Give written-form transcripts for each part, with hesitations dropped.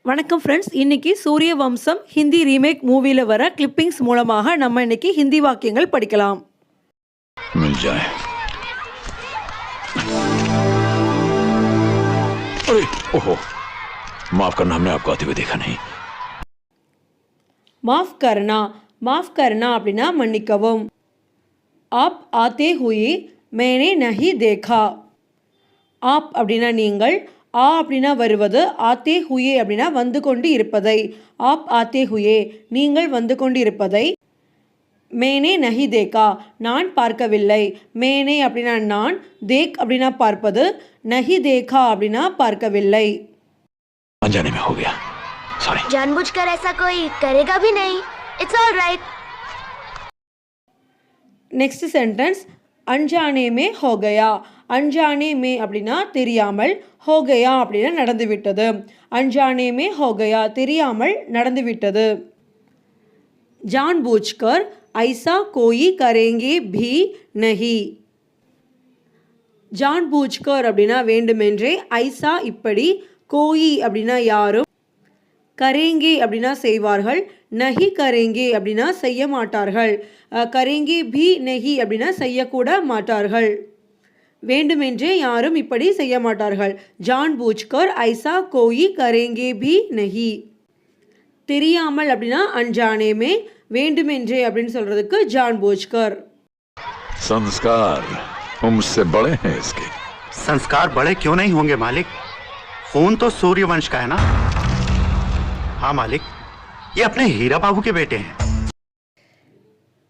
வணக்கம் ஃப்ரெண்ட்ஸ், இன்னைக்கு சூரிய வம்சம் ஹிந்தி ரீமேக் மூவியில் வர கிளிப்பிங்ஸ் மூலமாக நம்ம இன்னைக்கு ஹிந்தி வாக்கியங்கள் படிக்கலாம். मिल जाए। अरे ओहो, माफ करना, हमने आपको आते हुए देखा नहीं। माफ करना அப்படின்னா மன்னிக்கவும். आप आते हुए मैंने नहीं देखा. आप அப்படின்னா நீங்கள், ஆ அப்படின்னா வருவது, ஆத்தே ஹுயே அப்படின்னா வந்து கொண்டு இருப்பதை. ஆப் ஆத்தே ஹுயே நீங்கள் வந்து கொண்டு இருப்பதை. மேனே நஹி தேக்கா நான் பார்க்கவில்லை. மேனே அப்படின்னா நான், தேக் அப்படின்னா பார்ப்பது, நஹி தேக்கா அப்படின்னா பார்க்கவில்லை. अनजाने में हो गया, सॉरी। जानबूझकर ऐसा कोई करेगा भी नहीं, it's all right. Next sentence, அன்ஜானே மே ஹோ கயா. அன்ஜானே மே அப்படின்னா தெரியாமல், ஹோ கயா அப்படின்னா நடந்துவிட்டது. அன்ஜானே மே ஹோ கயா தெரியாமல் நடந்துவிட்டது. ஜான் பூஜ்கர் ஐசா கோயி கரேங்கே பி நஹி. ஜான் பூஜ்கர் அப்படின்னா வேண்டுமென்றே, ஐசா இப்படி, கோயி அப்படின்னா யாரும், கரேங்கே அப்படின்னா செய்வார்கள், நஹி கரேங்கே அப்படின்னா செய்ய மாட்டார்கள், கரேங்கே பி நஹி அப்படின்னா செய்யக்கூட மாட்டார்கள். வேண்டுமென்றே யாரும் இப்படி செய்ய மாட்டார்கள். ஜான் பூஜ்கர் ஐசா கோயி கரேங்கே பி நஹி. தெரியாமல் அப்படின்னா அன்ஜானே மே, வேண்டுமென்றே அப்படின்னு சொல்றதுக்கு ஜான் பூஜ்கர். संस्कार उम्र से बड़े हैं इसके। संस्कार बड़े क्यों नहीं होंगे मालिक? खून तो सूर्यवंश का है ना। हाँ मालिक, ये अपने हीरा बाबू के बेटे हैं.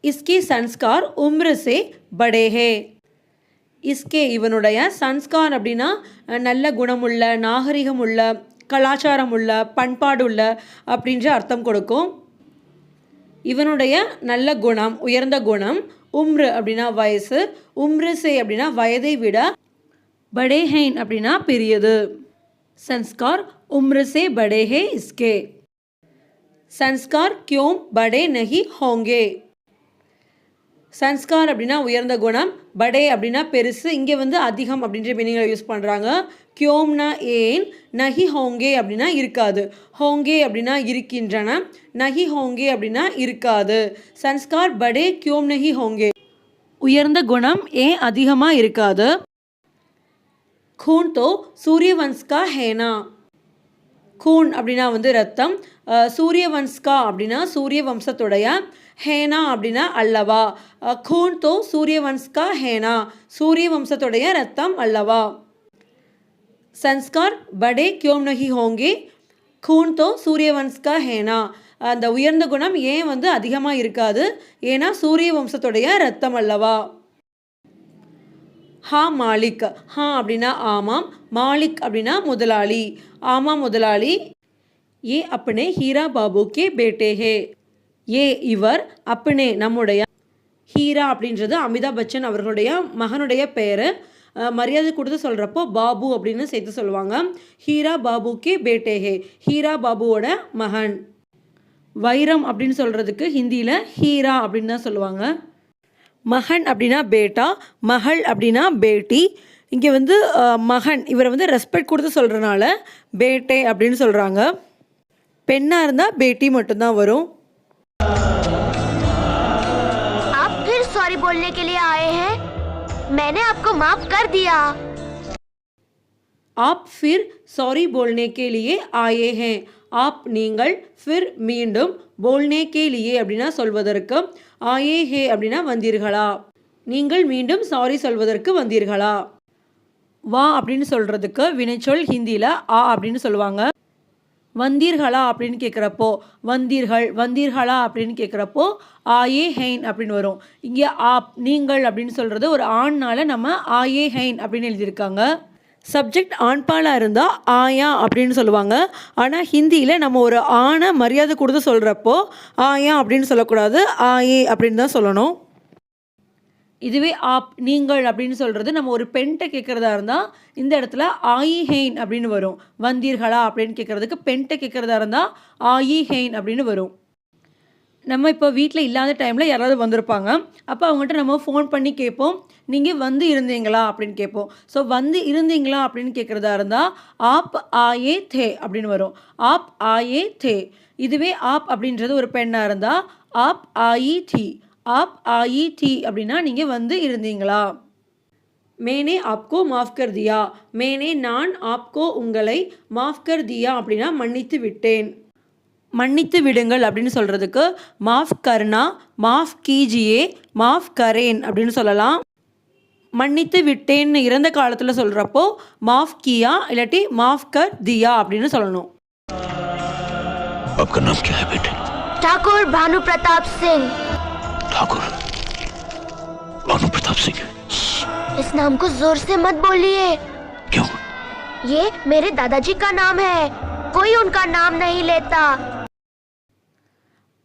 इसके संस्कार उम्र से बड़े हैं. इसके இவனுடைய சன்ஸ்கார் அப்படின்னா நல்ல குணமுள்ள, நாகரிகமுள்ள, கலாச்சாரமுள்ள, பண்பாடுள்ள அப்படின்ற அர்த்தம் கொடுக்கும். இவனுடைய நல்ல குணம், உயர்ந்த குணம், உம்ரு அப்படின்னா வயசு, உம்ருசே அப்படின்னா வயதை விட, படே ஹேன் அப்படின்னா பெரியது. संस्कार उम्र से बड़े हैं इसके. संस्कार क्यों बड़े नहीं होंगे. சன்ஸ்கார் அப்படின்னா உயர்ந்த குணம், படே அப்படின்னா பெருசு, இங்கே வந்து அதிகம் அப்படின்ற மீனிங்கில் யூஸ் பண்ணுறாங்க. கியோம்னா ஏன், நஹி ஹோங்கே அப்படின்னா இருக்காது, ஹோங்கே அப்படின்னா இருக்கின்றன, நஹி ஹோங்கே அப்படின்னா இருக்காது. சன்ஸ்கார் படே கியோம் நஹி ஹோங்கே, உயர்ந்த குணம் ஏன் அதிகமாக இருக்காது. खून तो सूर्यवंश का है ना. खून அப்படின்னா வந்து ரத்தம், சூரியவன்ஸ்கா அப்படின்னா சூரிய வம்சத்துடைய, ஹேனா அப்படின்னா அல்லவா. खून तो सूर्यवंश का है ना, சூரிய வம்சத்துடைய ரத்தம் அல்லவா. संस्कार बड़े क्यों नहीं होंगे. खून तो सूर्यवंश का है ना, அந்த உயர்ந்த குணம் ஏன் வந்து அதிகமாக இருக்காது, ஏன்னா சூரிய வம்சத்துடைய ரத்தம் அல்லவா. ஹா மாலிக், ஹா அப்படின்னா ஆமாம், மாலிக் அப்படின்னா முதலாளி, ஆமாம் முதலாளி. ஏ அப்பனே ஹீரா பாபு கே பேட்டே ஹே. ஏ இவர், அப்பனே நம்முடைய, ஹீரா அப்படின்றது அமிதாப் பச்சன் அவர்களுடைய மகனுடைய பெயர். மரியாதை கொடுத்து சொல்கிறப்போ பாபு அப்படின்னு சேர்த்து சொல்லுவாங்க. ஹீரா பாபு கே பேட்டே ஹே, ஹீரா பாபுவோட மகன். வைரம் அப்படின்னு சொல்கிறதுக்கு ஹிந்தியில் ஹீரா அப்படின்னு தான் சொல்லுவாங்க. மகன் அப்படின்னா பேட்டா, மகள் அப்படின்னா பேட்டி. இங்கே வந்து மகன், இவரை வந்து ரெஸ்பெக்ட் கொடுத்து சொல்கிறனால பேட்டே அப்படின்னு சொல்கிறாங்க. பெண்ணாக இருந்தால் பேட்டி மட்டும்தான் வரும். आप फिर सॉरी बोलने के लिए आए हैं? मैंने आपको माफ कर दिया. आप फिर सॉरी बोलने के लिए आए हैं. आप நீங்கள், फिर மீண்டும், बोलने के लिए அப்படின்னா சொல்வதற்கு, ஆயே ஹே அப்படின்னா வந்தீர்களா, நீங்கள் மீண்டும் சாரி சொல்வதற்கு வந்தீர்களா. வா அப்படின்னு சொல்கிறதுக்கு வினைச்சொல் ஹிந்தியில் ஆ அப்படின்னு சொல்லுவாங்க. வந்தீர்களா அப்படின்னு கேட்குறப்போ வந்தீர்கள், வந்தீர்களா அப்படின்னு கேட்குறப்போ ஆயே ஹெயின் அப்படின்னு வரும். இங்கே ஆப் நீங்கள் அப்படின்னு சொல்கிறது ஒரு ஆண்னால் நம்ம ஆயே ஹெயின் அப்படின்னு எழுதியிருக்காங்க. சப்ஜெக்ட் ஆண்பாலாக இருந்தால் ஆயா அப்படின்னு சொல்லுவாங்க. ஆனால் ஹிந்தியில் நம்ம ஒரு ஆணை மரியாதை கொடுத்து சொல்கிறப்போ ஆயா அப்படின்னு சொல்லக்கூடாது, ஆயே அப்படின்னு தான் சொல்லணும். இதுவே ஆப் நீங்கள் அப்படின்னு சொல்கிறது நம்ம ஒரு பெண்கிட்ட கேட்குறதா இருந்தால் இந்த இடத்துல ஆயி ஹெயின் அப்படின்னு வரும். வந்தீர்களா அப்படின்னு கேட்குறதுக்கு பெண்கிட்ட கேட்குறதா இருந்தால் ஆயி ஹெயின் அப்படின்னு வரும். நம்ம இப்போ வீட்டில் இல்லாத டைமில் யாராவது வந்திருப்பாங்க. அப்போ அவங்ககிட்ட நம்ம ஃபோன் பண்ணி கேட்போம். நீங்கள் வந்து இருந்தீங்களா அப்படின்னு கேட்போம். ஸோ வந்து இருந்தீங்களா அப்படின்னு கேட்குறதா இருந்தால் ஆப் ஆயே தே அப்படின்னு வரும். ஆப் ஆயே தே. இதுவே ஆப் அப்படின்றது ஒரு பெண்ணாக இருந்தால் ஆப் ஆயி தி. ஆப் ஆயி தி அப்படின்னா நீங்கள் வந்து இருந்தீங்களா. மேனே ஆப்கோ மாஃப் கர் தியா. மேனே நான் ஆப்கோ உங்களை மாஃப் கர் தியா அப்படின்னா மன்னித்து விட்டேன். மன்னித்து விடுங்கள் அப்படின்னு சொல்கிறதுக்கு மாஃப் கர்னா, மாஃப் கீஜியே, மாஃப் கரேன் அப்படின்னு சொல்லலாம். மன்னித்து விட்டேன்னு இறந்த காலத்தில் சொல்கிறப்போ மாஃப் கியா இல்லாட்டி மாஃப் கர் தியா அப்படின்னு சொல்லணும். आपका नाम क्या है बेटे? ठाकुर भानु प्रताप सिंह। ठाकुर भानु प्रताप सिंह। इस नाम को जोर से मत बोलिए। क्यों? ये मेरे दादाजी का नाम है, कोई उनका नाम नहीं लेता।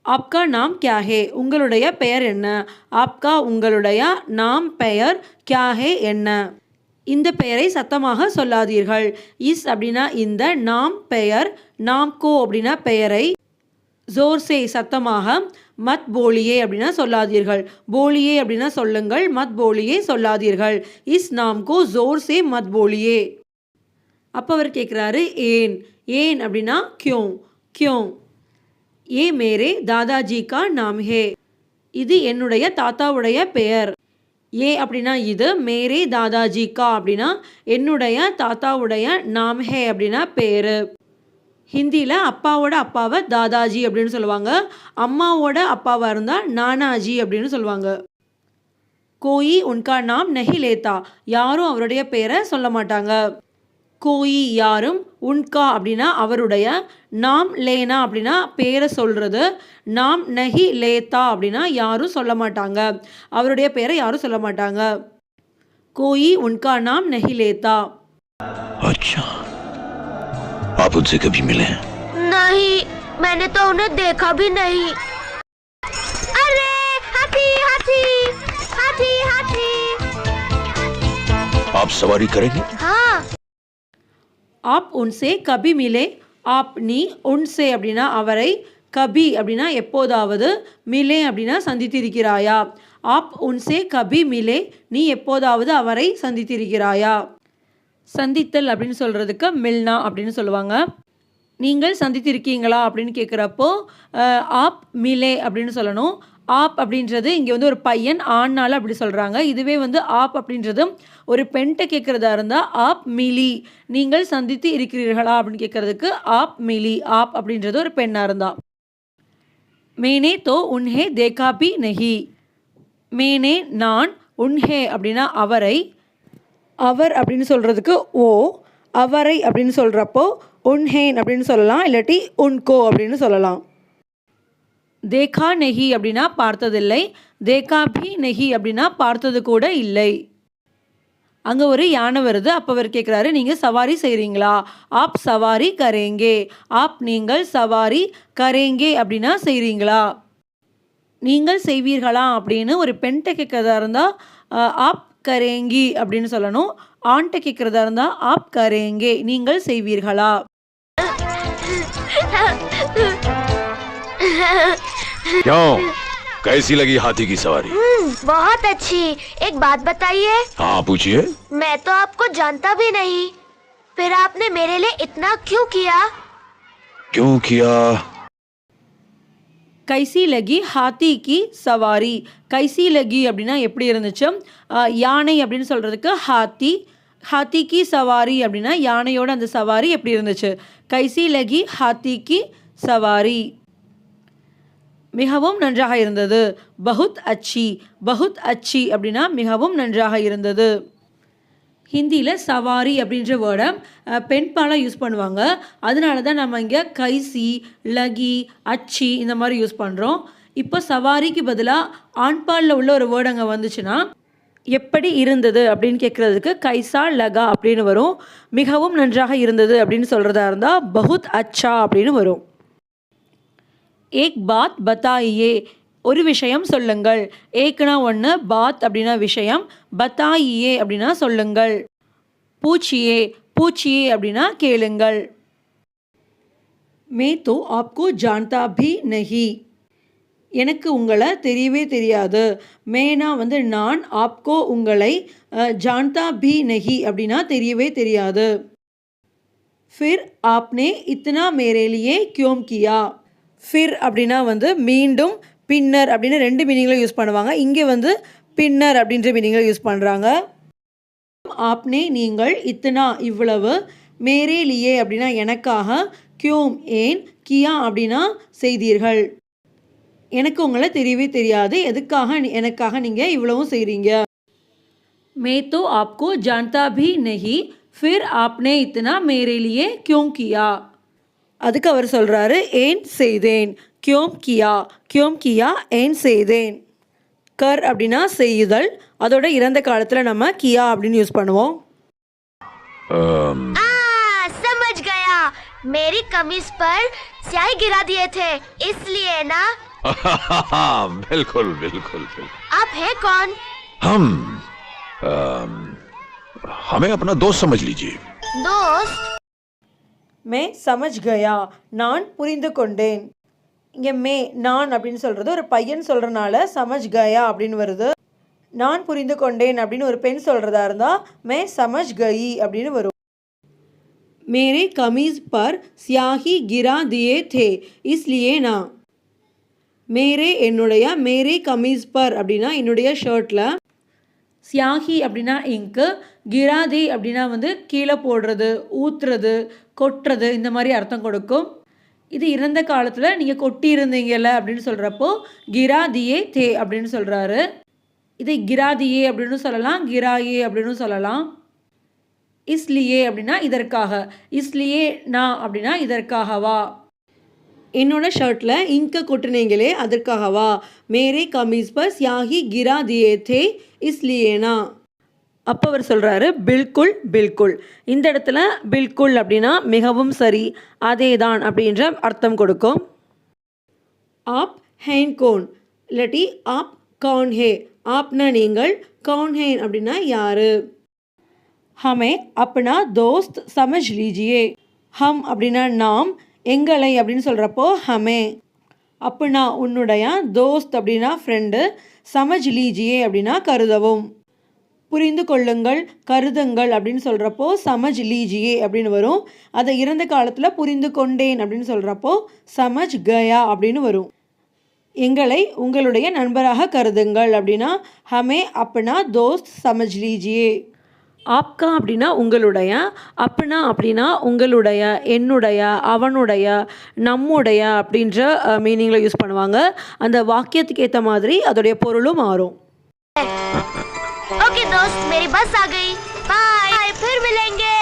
ஆப்கா நாம் கியா ஹே. உங்களுடைய பெயர் என்ன. ஆப்கா உங்களுடைய, நாம் பெயர், கியா ஹே என்ன. இந்த பெயரை சத்தமாக சொல்லாதீர்கள். இஸ் அப்படின்னா இந்த, நாம் பெயர், நாம் கோ அப்படின்னா பெயரை, ஜோர் சே சத்தமாக, மத் போலியே அப்படின்னா சொல்லாதீர்கள். போலியே அப்படின்னா சொல்லுங்கள், மத் போலியே சொல்லாதீர்கள். இஸ் நாம் கோ ஜோர் சே மத் போலியே. அப்போ அவர் கேட்குறாரு ஏன். ஏன் அப்படின்னா கியோं. கியோं. ஏ மேரே தாதாஜி கா நாம் ஹே. இது என்னுடைய தாத்தாவுடைய பெயர். ஏ அப்படின்னா இது, மேரே தாதாஜி கா அப்படின்னா என்னுடைய தாத்தாவுடைய, நாம் ஹே அப்படின்னா பேர். ஹிந்தியில் அப்பாவோட அப்பாவை தாதாஜி அப்படின்னு சொல்லுவாங்க. அம்மாவோட அப்பாவாக இருந்தால் நானாஜி அப்படின்னு சொல்லுவாங்க. கோயி உன்கா நாம் நஹி லேத்தா. யாரும் அவருடைய பேரை சொல்ல மாட்டாங்க. கோயி யாரும், உன்கா அப்படின்னா அவருடைய, நாம் லேனா அப்படின்னா பேரை சொல்கிறது, நாம் நஹி லேத்தா அப்படின்னா யாரும் சொல்ல மாட்டாங்க. அவருடைய பேரை யாரும் சொல்ல மாட்டாங்க. கோயி உன்கா நாம் நஹி லேத்தா. अच्छा, आप उनसे कभी मिले हैं? नहीं, मैंने तो उन्हें देखा भी नहीं। अरे हाथी हाथी हाथी हाथी। आप सवारी करेंगे? हाँ। ஆப் உன்சே கபி மிலே. ஆப் நீ, உன்சே அப்படின்னா அவரை, கபி அப்படின்னா எப்போதாவது, மிலே அப்படின்னா சந்தித்திருக்கிறாயா. ஆப் உன்சே கபி மிலே. நீ எப்போதாவது அவரை சந்தித்திருக்கிறாயா. சந்தித்தல் அப்படின்னு சொல்கிறதுக்கு மில்னா அப்படின்னு சொல்லுவாங்க. நீங்கள் சந்தித்திருக்கீங்களா அப்படின்னு கேட்குறப்போ ஆப் மிலே அப்படின்னு சொல்லணும். ஆப் அப்படின்றது இங்கே வந்து ஒரு பையன், ஆண்னால அப்படி சொல்கிறாங்க. இதுவே வந்து ஆப் அப்படின்றது ஒரு பெண்கிட்ட கேட்குறதா இருந்தால் ஆப் மிலி. நீங்கள் சந்தித்து இருக்கிறீர்களா அப்படின்னு கேட்குறதுக்கு ஆப் மிலி. ஆப் அப்படின்றது ஒரு பெண்ணாக இருந்தால். மேனே தோ உன்ஹே தேகா பி நஹி. மேனே நான், உன்ஹே அப்படின்னா அவரை, அவர் அப்படின்னு சொல்கிறதுக்கு ஓ, அவரை அப்படின்னு சொல்கிறப்போ உன்ஹேன் அப்படின்னு சொல்லலாம், இல்லாட்டி உன்கோ அப்படின்னு சொல்லலாம். தேகா நெஹி அப்படின்னா பார்த்ததில்லை. தேகா பி நெஹி அப்படின்னா பார்த்தது கூட இல்லை. அங்கே ஒரு யானை வருது. அப்போ அவர் கேட்குறாரு நீங்கள் சவாரி செய்கிறீங்களா. ஆப் சவாரி கரேங்கே. ஆப் நீங்கள், சவாரி கரேங்கே அப்படின்னா செய்கிறீங்களா. நீங்கள் செய்வீர்களா அப்படின்னு ஒரு பெண்கிட்ட கேட்குறதா இருந்தால் ஆப் கரேங்கி அப்படின்னு சொல்லணும். ஆண்கிட்ட கேட்குறதா இருந்தால் ஆப் கரேங்கே, நீங்கள் செய்வீர்களா. क्यों? कैसी लगी हाथी की सवारी? बहुत अच्छी। एक बात बताइए। हाँ पूछिए। मैं तो आपको जानता भी नहीं, फिर आपने मेरे लिए इतना क्यों किया? क्यों किया? கைசி லகி ஹாத்தி கி சவாரி. கைசி லகி அப்படின்னா எப்படி இருந்துச்சு. யானை அப்படின்னு சொல்கிறதுக்கு ஹாத்தி. ஹாத்தி கி சவாரி அப்படின்னா யானையோட அந்த சவாரி எப்படி இருந்துச்சு. கைசி லகி ஹாத்தி கி சவாரி. மிகவும் நன்றாக இருந்தது. பஹுத் அச்சி. பஹுத் அச்சி அப்படின்னா மிகவும் நன்றாக இருந்தது. ஹிந்தியில் சவாரி அப்படின்ற வேர்டை பெண்பாலாக யூஸ் பண்ணுவாங்க. அதனால தான் நம்ம இங்கே கைசி, லகி, அச்சி இந்த மாதிரி யூஸ் பண்ணுறோம். இப்போ சவாரிக்கு பதிலாக ஆண்பாலில் உள்ள ஒரு வேர்டு அங்கே வந்துச்சுன்னா எப்படி இருந்தது அப்படின்னு கேட்குறதுக்கு கைசா லகா அப்படின்னு வரும். மிகவும் நன்றாக இருந்தது அப்படின்னு சொல்கிறதா இருந்தால் பஹுத் அச்சா அப்படின்னு வரும். ஏக் பாத் பத்தாயியே. ஒரு விஷயம் சொல்லுங்கள். ஏக்னா ஒன்று, பாத் அப்படின்னா விஷயம், பத்தாயியே அப்படின்னா சொல்லுங்கள். பூச்சியே. பூச்சியே அப்படின்னா கேளுங்கள். மே தோ ஆப்கோ ஜான்தா பி நஹி. எனக்கு உங்களை தெரியவே தெரியாது. மேனா வந்து நான், ஆப்கோ உங்களை, ஜான்தா பி நஹி அப்படின்னா தெரியவே தெரியாது. ஃபிர் ஆப்னே இத்னா மேரே லியே க்யோம் கியா. ஃபிர் அப்படின்னா வந்து மீண்டும், பின்னர் அப்படின்னு 2 மீனிங்கில் யூஸ் பண்ணுவாங்க. இங்கே வந்து பின்னர் அப்படின்ற மீனிங்கில் யூஸ் பண்ணுறாங்க. ஆப்னே நீங்கள், இத்தனா இவ்வளவு, மேரே லியே அப்படின்னா எனக்காக, க்யோம் ஏன், கியா அப்படின்னா செய்தீர்கள். எனக்கு உங்களை தெரியவே தெரியாது, எதுக்காக எனக்காக நீங்கள் இவ்வளவும் செய்கிறீங்க. மே தோ ஆப்கோ ஜான்தா பி நஹி, ஃபிர் ஆப்னே இத்தனா மேரே லியே க்யோம் கியா. அதுக்கு அவர் சொல்கிறாரு ஏன் செய்தேன், க்யோம் கியா, க்யோம் கியா ஏன் செய்தேன். கர் அப்படின்னா செய்யுதல், அதோட இறந்த காலத்தில் நம்ம கியா அப்படின்னு யூஸ் பண்ணுவோம். समझ गया, मेरी कमीज पर स्याही गिरा दिए थे इसलिए ना। बिल्कुल बिल्कुल बिल्कुल। आप है कौन? हमें अपना दोस्त समझ लीजिए। दोस्त? மே சமஜ் கயா, நான் புரிந்து கொண்டேன். இங்கே மே நான் அப்படின்னு சொல்கிறது ஒரு பையன் சொல்கிறனால சமஜ் கயா அப்படின்னு வருது. நான் புரிந்து கொண்டேன் அப்படின்னு ஒரு பெண் சொல்கிறதா இருந்தால் மே சமஜ் கயி அப்படின்னு வரும். மேரே கமீஸ் பர் ஸ்யாஹி கிரா தியே தே இஸ்லியே நான். மேரே என்னுடைய, மேரே கமீஸ் பர் அப்படின்னா என்னுடைய ஷர்ட்டில், ஸ்யாஹி அப்படின்னா இங்கு, கிராதி அப்படின்னா வந்து கீழே போடுறது, ஊற்றுறது, கொட்டுறது, இந்த மாதிரி அர்த்தம் கொடுக்கும். இது இறந்த காலத்தில் நீங்கள் கொட்டி இருந்தீங்கல்ல அப்படின்னு சொல்கிறப்போ கிராதியே தே அப்படின்னு சொல்கிறாரு. இதை கிராதியே அப்படின்னு சொல்லலாம், கிராயே அப்படின்னு சொல்லலாம். இஸ்லியே அப்படின்னா இதற்காக, இஸ்லியே நான் அப்படின்னா இதற்காகவா. என்னோட ஷர்ட்டில் இங்கை கொட்டுனீங்களே அதற்காகவா. மேரே கமீஸ் பர் ஸ்யாஹி கிரா தியே தே இஸ்லியேனா. அப்போ அவர் சொல்கிறாரு பில்குல் பில்குல். இந்த இடத்துல பில்குல் அப்படின்னா மிகவும் சரி, அதே தான் அப்படின்ற அர்த்தம் கொடுக்கும். ஆப் ஹேன் கோன் இல்லாட்டி ஆப் கவுன் ஹே. ஆப்னா நீங்கள், கவுன் ஹேன் அப்படின்னா யார். ஹமே அப்பனா தோஸ்த் சமஜ் லீஜியே. ஹம் அப்படின்னா நாம், எங்களை அப்படின்னு சொல்கிறப்போ ஹமே. அப்பனா உன்னுடைய, தோஸ்த் அப்படின்னா ஃப்ரெண்டு, சமஜ் லீஜியே அப்படின்னா கருதவும். புரிந்து கொள்ளுங்கள், கருதுங்கள் அப்படின்னு சொல்கிறப்போ சமஜ் லீஜியே அப்படின்னு வரும். அதை இறந்த காலத்தில் புரிந்து கொண்டேன் அப்படின்னு சொல்கிறப்போ சமஜ் கயா அப்படின்னு வரும். எங்களை உங்களுடைய நண்பராக கருதுங்கள் அப்படின்னா ஹமே அப்பனா தோஸ்த் சமஜ் லீஜியே. ஆப்கா அப்படின்னா உங்களுடைய, அப்பனா அப்படின்னா உங்களுடைய, என்னுடைய, அவனுடைய, நம்முடைய அப்படின்ற மீனிங்கில் யூஸ் பண்ணுவாங்க. அந்த வாக்கியத்துக்கு ஏற்ற மாதிரி அதோடைய பொருளும் மாறும். ओके दोस्त, मेरी बस आ गई, बाय, फिर मिलेंगे.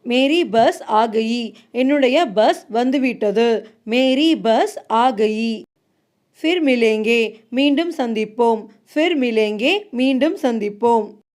மேரி பஸ் ஆ கயி, என்னுடைய பஸ் வந்துவிட்டது. மேரி பஸ் ஆ கயி. ஃபிர் மிலேங்கே மீண்டும் சந்திப்போம். ஃபிர் மிலேங்கே மீண்டும் சந்திப்போம்.